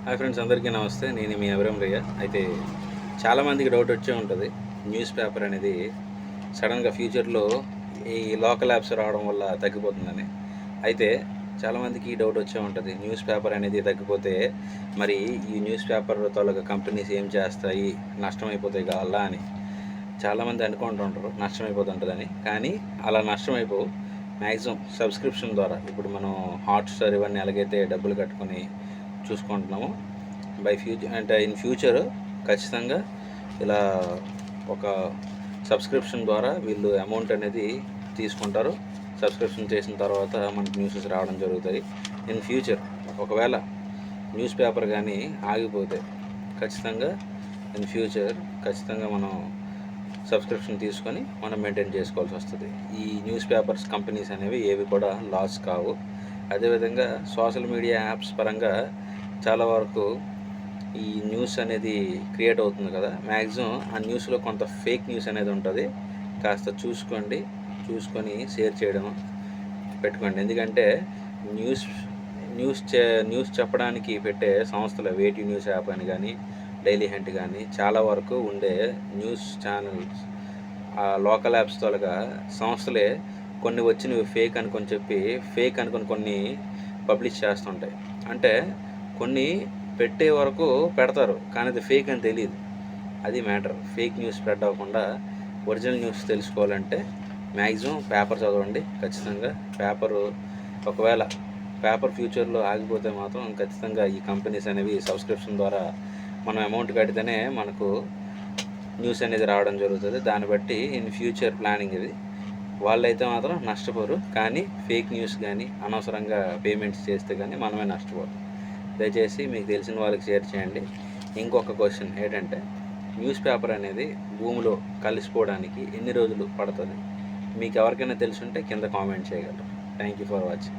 Hi friends, అందరికీ నమస్తే. నేను మీ అభిరామ్ రయ్య. అయితే చాలామందికి డౌట్ వచ్చే ఉంటుంది, న్యూస్ పేపర్ అనేది సడన్గా ఫ్యూచర్లో ఈ లోకల్ యాప్స్ రావడం వల్ల తగ్గిపోతుందని. అయితే చాలామందికి ఈ డౌట్ వచ్చే ఉంటుంది, న్యూస్ పేపర్ అనేది తగ్గిపోతే మరి ఈ న్యూస్ పేపర్ తాలూకా కంపెనీస్ ఏం చేస్తాయి, నష్టమైపోతాయి కావాలా అని చాలామంది అనుకుంటుంటారు, నష్టమైపోతుంటుందని. కానీ అలా నష్టమైపోవు. మ్యాక్సిమం సబ్స్క్రిప్షన్ ద్వారా ఇప్పుడు మనం హాట్స్టార్ ఇవన్నీ ఎలాగైతే డబ్బులు కట్టుకొని చూసుకుంటున్నాము, ఇన్ ఫ్యూచర్ ఖచ్చితంగా ఇలా ఒక సబ్స్క్రిప్షన్ ద్వారా వీళ్ళు అమౌంట్ అనేది తీసుకుంటారు. సబ్స్క్రిప్షన్ చేసిన తర్వాత మనకి న్యూసెస్ రావడం జరుగుతాయి. ఇన్ ఫ్యూచర్ ఒకవేళ న్యూస్ పేపర్ కానీ ఆగిపోతే ఖచ్చితంగా ఇన్ ఫ్యూచర్ మనం సబ్స్క్రిప్షన్ తీసుకొని మనం మెయింటైన్ చేసుకోవాల్సి వస్తుంది. ఈ న్యూస్ పేపర్స్ కంపెనీస్ అనేవి ఏవి కూడా లాస్ కావు. అదేవిధంగా సోషల్ మీడియా యాప్స్ పరంగా చాలా వరకు ఈ న్యూస్ అనేది క్రియేట్ అవుతుంది కదా, మ్యాక్సిమం ఆ న్యూస్లో కొంత ఫేక్ న్యూస్ అనేది ఉంటుంది. కాస్త చూసుకొని షేర్ చేయడం పెట్టుకోండి. ఎందుకంటే న్యూస్ చెప్పడానికి పెట్టే సంస్థలు వేటి న్యూస్ యాప్ అని కానీ, డైలీ హంట్ కానీ చాలా వరకు ఉండే న్యూస్ ఛానల్స్ లోకల్ యాప్స్ తోలుగా సంస్థలే కొన్ని వచ్చినవి ఫేక్ అనుకొని కొన్ని పబ్లిష్ చేస్తుంటాయి. అంటే కొన్ని పెట్టే వరకు పెడతారు, కానీ అది ఫేక్ అని తెలియదు. అది మ్యాటర్. ఫేక్ న్యూస్ స్ప్రెడ్ అవ్వకుండా ఒరిజినల్ న్యూస్ తెలుసుకోవాలంటే మ్యాక్సిమం పేపర్ చదవండి. ఖచ్చితంగా ఒకవేళ పేపర్ ఫ్యూచర్లో ఆగిపోతే మాత్రం ఖచ్చితంగా ఈ కంపెనీస్ అనేవి సబ్స్క్రిప్షన్ ద్వారా మనం అమౌంట్ కడితేనే మనకు న్యూస్ అనేది రావడం జరుగుతుంది. దాన్ని బట్టి ఇన్ ఫ్యూచర్ ప్లానింగ్ ఇది. వాళ్ళైతే మాత్రం నష్టపోరు, కానీ ఫేక్ న్యూస్ కానీ అనవసరంగా పేమెంట్స్ చేస్తే కానీ మనమే నష్టపోరు. దయచేసి మీకు తెలిసిన వాళ్ళకి షేర్ చేయండి. ఇంకొక క్వశ్చన్ ఏంటంటే, న్యూస్ పేపర్ అనేది భూమిలో కలిసిపోవడానికి ఎన్ని రోజులు పడుతుంది? మీకు ఎవరికైనా తెలుసుంటే కింద కామెంట్ చేయగలరు. Thank you for watching.